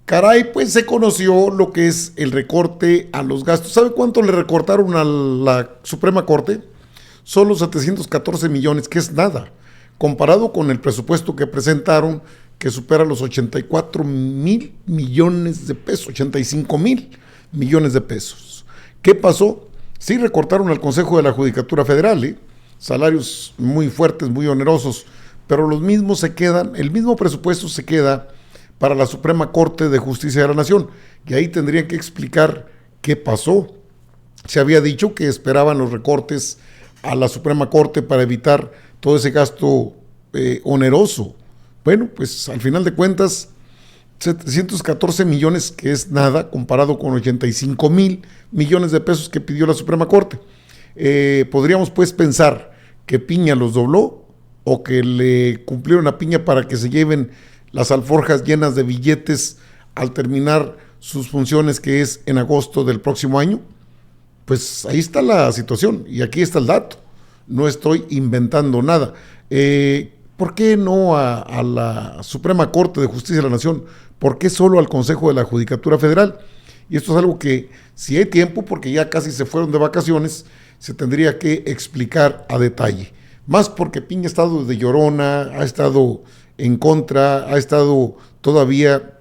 Caray, pues se conoció lo que es el recorte a los gastos. ¿Sabe cuánto le recortaron a la Suprema Corte? Solo 714 millones, que es nada, comparado con el presupuesto que presentaron, que supera los 84,000 millones de pesos, 85,000 millones de pesos. ¿Qué pasó? Sí recortaron al Consejo de la Judicatura Federal, salarios muy fuertes, muy onerosos, pero los mismos se quedan, el mismo presupuesto se queda para la Suprema Corte de Justicia de la Nación, y ahí tendrían que explicar qué pasó. Se había dicho que esperaban los recortes a la Suprema Corte para evitar todo ese gasto oneroso. Bueno, pues al final de cuentas, 714 millones, que es nada, comparado con 85,000 millones de pesos que pidió la Suprema Corte. Podríamos pues pensar que Piña los dobló, o que le cumplieron a Piña para que se lleven las alforjas llenas de billetes al terminar sus funciones, que es en agosto del próximo año. Pues ahí está la situación y aquí está el dato. No estoy inventando nada. ¿Por qué no a la Suprema Corte de Justicia de la Nación? ¿Por qué solo al Consejo de la Judicatura Federal? Y esto es algo que, si hay tiempo, porque ya casi se fueron de vacaciones, se tendría que explicar a detalle. Más porque Piña ha estado de llorona, ha estado en contra, ha estado todavía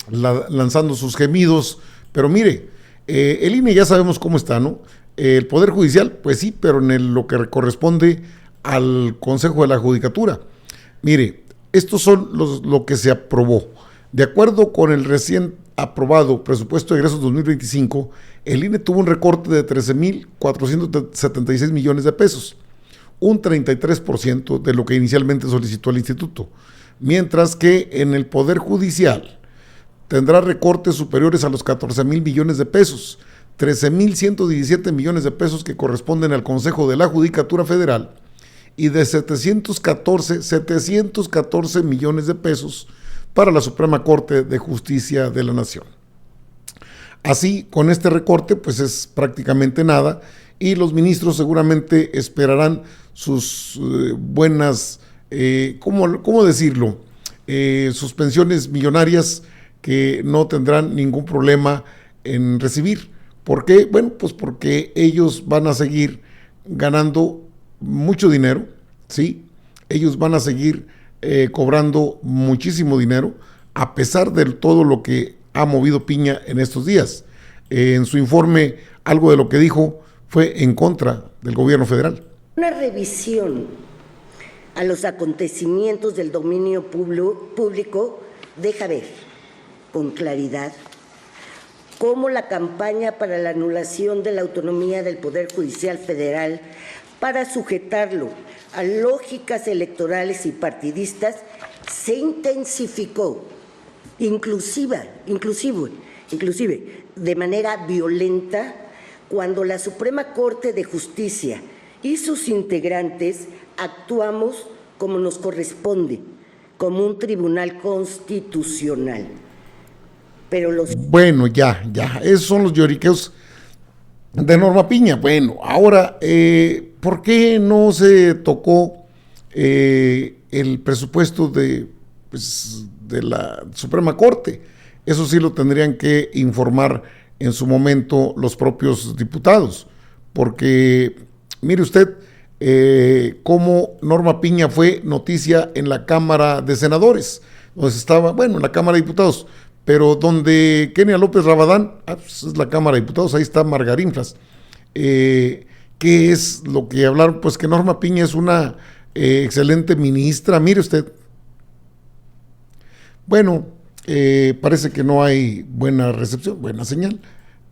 lanzando sus gemidos, pero mire, el INE ya sabemos cómo está, ¿no? El Poder Judicial, pues sí, pero en lo que corresponde al Consejo de la Judicatura. Mire, estos son lo que se aprobó. De acuerdo con el recién aprobado presupuesto de egresos 2025, el INE tuvo un recorte de 13,476 millones de pesos, un 33% de lo que inicialmente solicitó el instituto, mientras que en el Poder Judicial tendrá recortes superiores a los 14,000 millones de pesos, 13,117 millones de pesos que corresponden al Consejo de la Judicatura Federal, y de 714 millones de pesos para la Suprema Corte de Justicia de la Nación. Así, con este recorte, pues es prácticamente nada, y los ministros seguramente esperarán sus buenas, ¿cómo decirlo? Sus pensiones millonarias, que no tendrán ningún problema en recibir. ¿Por qué? Bueno, pues porque ellos van a seguir ganando mucho dinero, ¿sí? Ellos van a seguir cobrando muchísimo dinero, a pesar de todo lo que ha movido Piña en estos días. En su informe, algo de lo que dijo fue en contra del gobierno federal. Una revisión a los acontecimientos del dominio público deja ver con claridad cómo la campaña para la anulación de la autonomía del Poder Judicial Federal para sujetarlo a lógicas electorales y partidistas se intensificó, inclusive de manera violenta, cuando la Suprema Corte de Justicia y sus integrantes actuamos como nos corresponde, como un tribunal constitucional. Pero Bueno, ya, esos son los lloriqueos de Norma Piña. Bueno, ahora, ¿por qué no se tocó el presupuesto de la Suprema Corte? Eso sí lo tendrían que informar en su momento los propios diputados, porque mire usted cómo Norma Piña fue noticia en la Cámara de Senadores, donde estaba, en la Cámara de Diputados, pero donde Kenia López Rabadán, pues es la Cámara de Diputados, ahí está Margarinflas. ¿Qué es lo que hablaron? Pues que Norma Piña es una excelente ministra, mire usted. Bueno, parece que no hay buena recepción, buena señal,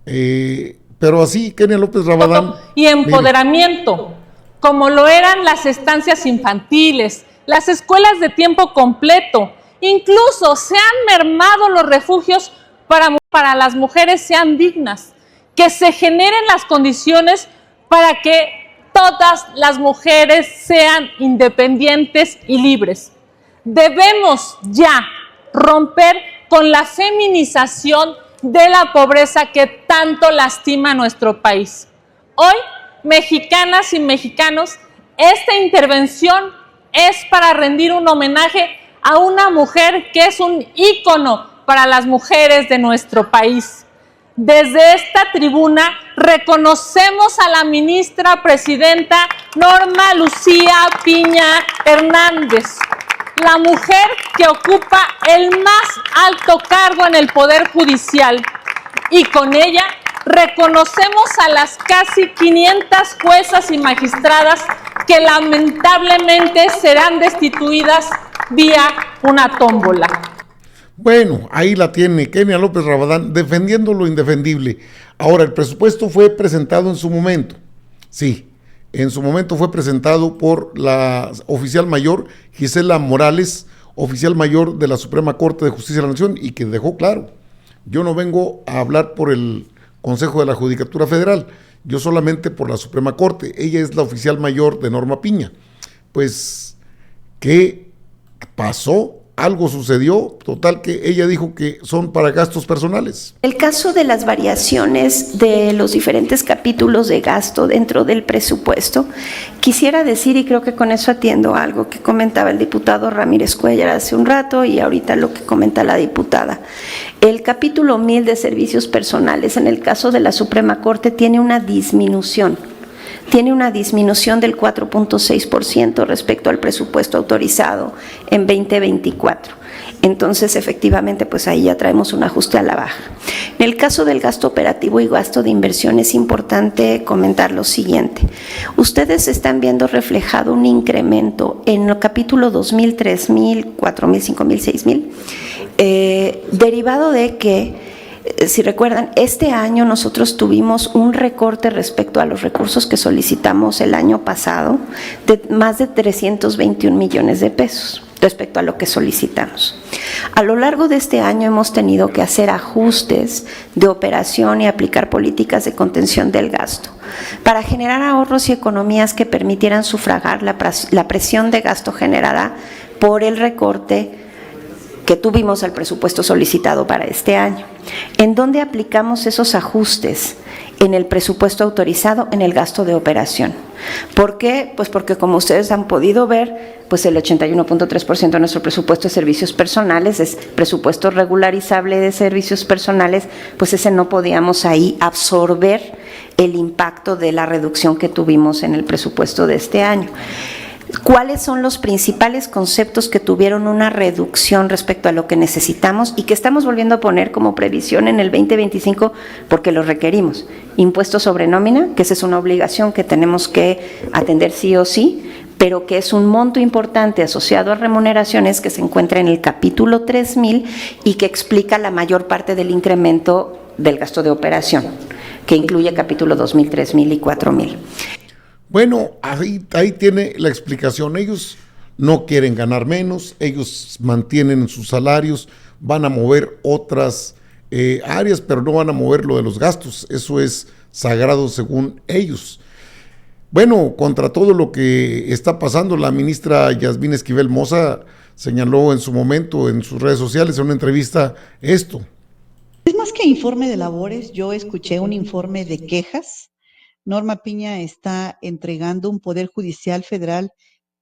pero así Kenia López Rabadán. Y empoderamiento, como lo eran las estancias infantiles, las escuelas de tiempo completo. Incluso se han mermado los refugios para las mujeres sean dignas, que se generen las condiciones para que todas las mujeres sean independientes y libres. Debemos ya romper con la feminización de la pobreza que tanto lastima a nuestro país. Hoy, mexicanas y mexicanos, esta intervención es para rendir un homenaje a una mujer que es un ícono para las mujeres de nuestro país. Desde esta tribuna reconocemos a la ministra presidenta Norma Lucía Piña Hernández, la mujer que ocupa el más alto cargo en el Poder Judicial, y con ella reconocemos a las casi 500 juezas y magistradas que lamentablemente serán destituidas vía una tómbola. Bueno, ahí la tiene Kenia López Rabadán defendiendo lo indefendible. Ahora, el presupuesto fue presentado en su momento. Sí, en su momento fue presentado por la oficial mayor Gisela Morales, oficial mayor de la Suprema Corte de Justicia de la Nación, y que dejó claro: yo no vengo a hablar por el Consejo de la Judicatura Federal, yo solamente por la Suprema Corte. Ella es la oficial mayor de Norma Piña. Pues, ¿qué pasó? Algo sucedió, total que ella dijo que son para gastos personales. El caso de las variaciones de los diferentes capítulos de gasto dentro del presupuesto, quisiera decir, y creo que con eso atiendo algo que comentaba el diputado Ramírez Cuéllar hace un rato y ahorita lo que comenta la diputada. El capítulo 1000 de servicios personales, en el caso de la Suprema Corte, tiene una disminución del 4.6% respecto al presupuesto autorizado en 2024. Entonces, efectivamente, pues ahí ya traemos un ajuste a la baja. En el caso del gasto operativo y gasto de inversión es importante comentar lo siguiente. Ustedes están viendo reflejado un incremento en el capítulo 2.000, 3.000, 4.000, 5.000, 6.000, derivado de que, si recuerdan, este año nosotros tuvimos un recorte respecto a los recursos que solicitamos el año pasado de más de 321 millones de pesos respecto a lo que solicitamos. A lo largo de este año hemos tenido que hacer ajustes de operación y aplicar políticas de contención del gasto para generar ahorros y economías que permitieran sufragar la presión de gasto generada por el recorte que tuvimos al presupuesto solicitado para este año. ¿En dónde aplicamos esos ajustes? En el presupuesto autorizado, en el gasto de operación. ¿Por qué? Pues porque, como ustedes han podido ver, pues el 81.3% de nuestro presupuesto de servicios personales es presupuesto regularizable de servicios personales, pues ese no podíamos ahí absorber el impacto de la reducción que tuvimos en el presupuesto de este año. ¿Cuáles son los principales conceptos que tuvieron una reducción respecto a lo que necesitamos y que estamos volviendo a poner como previsión en el 2025 porque lo requerimos? Impuesto sobre nómina, que esa es una obligación que tenemos que atender sí o sí, pero que es un monto importante asociado a remuneraciones que se encuentra en el capítulo 3000 y que explica la mayor parte del incremento del gasto de operación, que incluye capítulo 2000, 3000 y 4000. Bueno, ahí tiene la explicación. Ellos no quieren ganar menos, ellos mantienen sus salarios, van a mover otras áreas, pero no van a mover lo de los gastos. Eso es sagrado según ellos. Bueno, contra todo lo que está pasando, la ministra Yasmín Esquivel Moza señaló en su momento en sus redes sociales, en una entrevista, esto. Es más que informe de labores, yo escuché un informe de quejas. Norma Piña está entregando un Poder Judicial Federal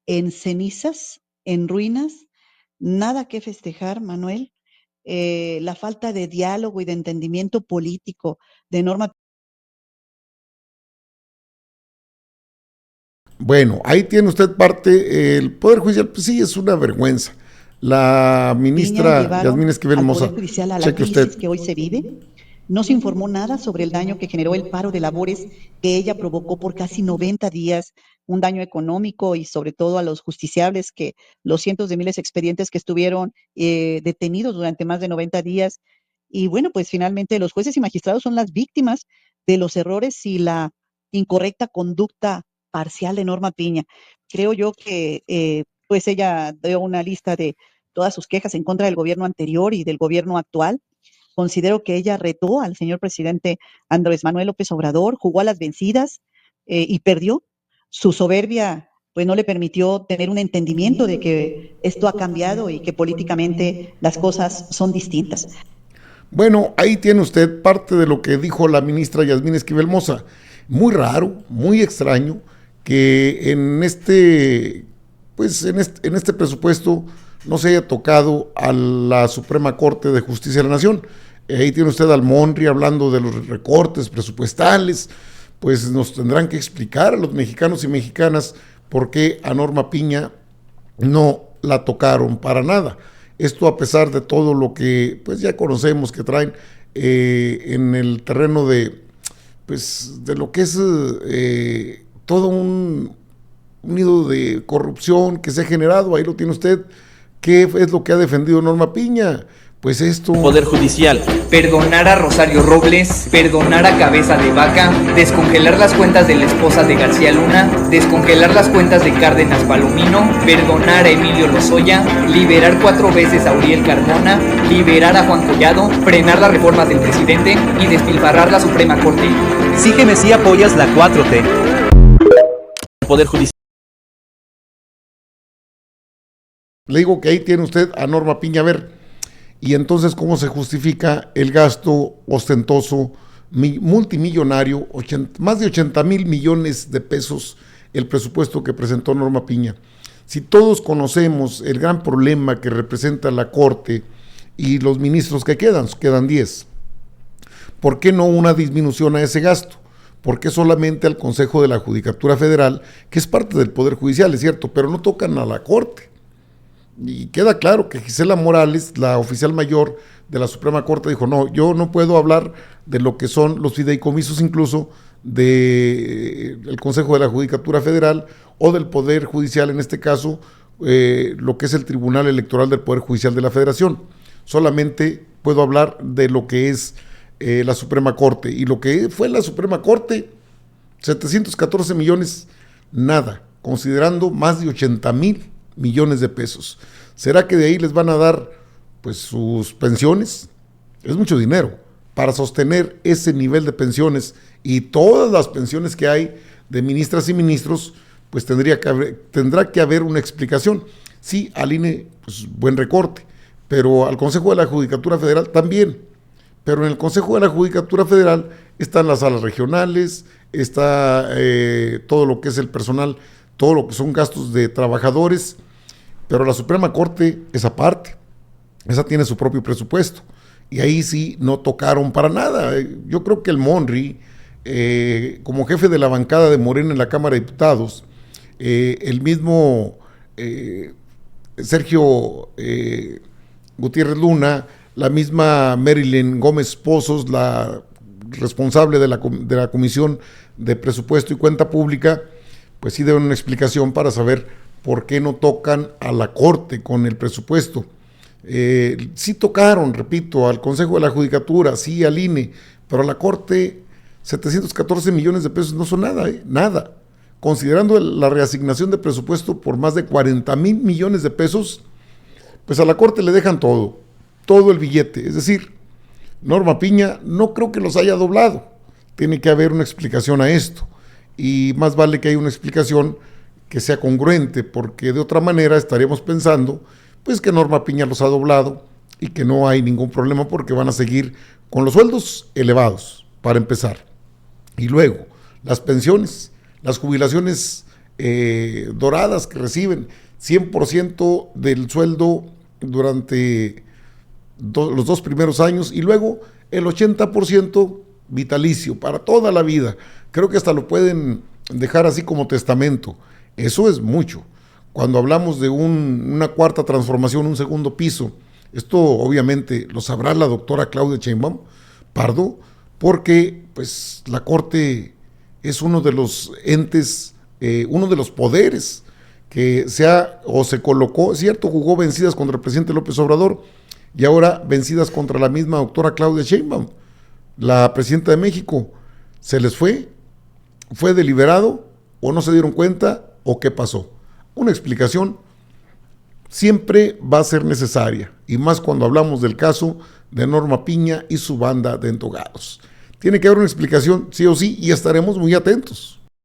en cenizas, en ruinas, nada que festejar, Manuel. La falta de diálogo y de entendimiento político de Norma. Bueno, ahí tiene usted parte, el Poder Judicial, pues sí, es una vergüenza. La ministra Yasmín Esquivel Moza, cheque usted. Que hoy se vive. No se informó nada sobre el daño que generó el paro de labores que ella provocó por casi 90 días, un daño económico y sobre todo a los justiciables, que los cientos de miles de expedientes que estuvieron detenidos durante más de 90 días. Y bueno, pues finalmente los jueces y magistrados son las víctimas de los errores y la incorrecta conducta parcial de Norma Piña. Creo yo que pues ella dio una lista de todas sus quejas en contra del gobierno anterior y del gobierno actual. Considero que ella retó al señor presidente Andrés Manuel López Obrador, jugó a las vencidas y perdió. Su soberbia pues no le permitió tener un entendimiento de que esto ha cambiado y que políticamente las cosas son distintas. Bueno, ahí tiene usted parte de lo que dijo la ministra Yasmín Esquivel Moza. Muy raro, muy extraño que en este presupuesto no se haya tocado a la Suprema Corte de Justicia de la Nación. Ahí tiene usted al Monri hablando de los recortes presupuestales. Pues nos tendrán que explicar a los mexicanos y mexicanas por qué a Norma Piña no la tocaron para nada. Esto a pesar de todo lo que pues ya conocemos que traen en el terreno de pues de lo que es todo un nido de corrupción que se ha generado. Ahí lo tiene usted. ¿Qué es lo que ha defendido Norma Piña? Pues esto. Poder Judicial. Perdonar a Rosario Robles, perdonar a Cabeza de Vaca, descongelar las cuentas de la esposa de García Luna, descongelar las cuentas de Cárdenas Palomino, perdonar a Emilio Lozoya, liberar 4 veces a Uriel Carmona, liberar a Juan Collado, frenar las reformas del presidente y despilfarrar la Suprema Corte. Sígueme si apoyas la 4T. Poder Judicial. Le digo que ahí tiene usted a Norma Piña. A ver, y entonces, ¿cómo se justifica el gasto ostentoso, multimillonario, más de 80,000 millones de pesos, el presupuesto que presentó Norma Piña? Si todos conocemos el gran problema que representa la Corte y los ministros que quedan 10, ¿por qué no una disminución a ese gasto? ¿Por qué solamente al Consejo de la Judicatura Federal, que es parte del Poder Judicial, es cierto, pero no tocan a la Corte? Y queda claro que Gisela Morales, la oficial mayor de la Suprema Corte, dijo, no, yo no puedo hablar de lo que son los fideicomisos incluso del Consejo de la Judicatura Federal o del Poder Judicial, en este caso, lo que es el Tribunal Electoral del Poder Judicial de la Federación. Solamente puedo hablar de lo que es la Suprema Corte. Y lo que fue la Suprema Corte, 714 millones, nada, considerando más de 80,000 millones de pesos. ¿Será que de ahí les van a dar pues sus pensiones? Es mucho dinero para sostener ese nivel de pensiones y todas las pensiones que hay de ministras y ministros, pues tendrá que haber una explicación. Sí, al INE, pues buen recorte, pero al Consejo de la Judicatura Federal también. Pero en el Consejo de la Judicatura Federal están las salas regionales, está todo lo que es el personal, todo lo que son gastos de trabajadores, pero la Suprema Corte es aparte, esa tiene su propio presupuesto, y ahí sí no tocaron para nada. Yo creo que el Monri, como jefe de la bancada de Morena en la Cámara de Diputados, el mismo Sergio Gutiérrez Luna, la misma Marilyn Gómez Pozos, la responsable de la Comisión de Presupuesto y Cuenta Pública, pues sí deben una explicación para saber por qué no tocan a la Corte con el presupuesto. Sí tocaron, repito, al Consejo de la Judicatura, sí al INE, pero a la Corte 714 millones de pesos no son nada, nada. Considerando la reasignación de presupuesto por más de 40,000 millones de pesos, pues a la Corte le dejan todo el billete. Es decir, Norma Piña no creo que los haya doblado. Tiene que haber una explicación a esto. Y más vale que haya una explicación que sea congruente, porque de otra manera estaríamos pensando pues que Norma Piña los ha doblado y que no hay ningún problema porque van a seguir con los sueldos elevados, para empezar. Y luego, las pensiones, las jubilaciones doradas que reciben, 100% del sueldo durante los 2 primeros años y luego el 80% vitalicio para toda la vida. Creo que hasta lo pueden dejar así como testamento. Eso es mucho. Cuando hablamos de una cuarta transformación, un segundo piso, esto obviamente lo sabrá la doctora Claudia Sheinbaum Pardo, porque pues la Corte es uno de los entes, uno de los poderes que se colocó, es cierto, jugó vencidas contra el presidente López Obrador y ahora vencidas contra la misma doctora Claudia Sheinbaum, la presidenta de México. ¿Se les fue deliberado o no se dieron cuenta o qué pasó? Una explicación siempre va a ser necesaria, y más cuando hablamos del caso de Norma Piña y su banda de entogados. Tiene que haber una explicación sí o sí y estaremos muy atentos.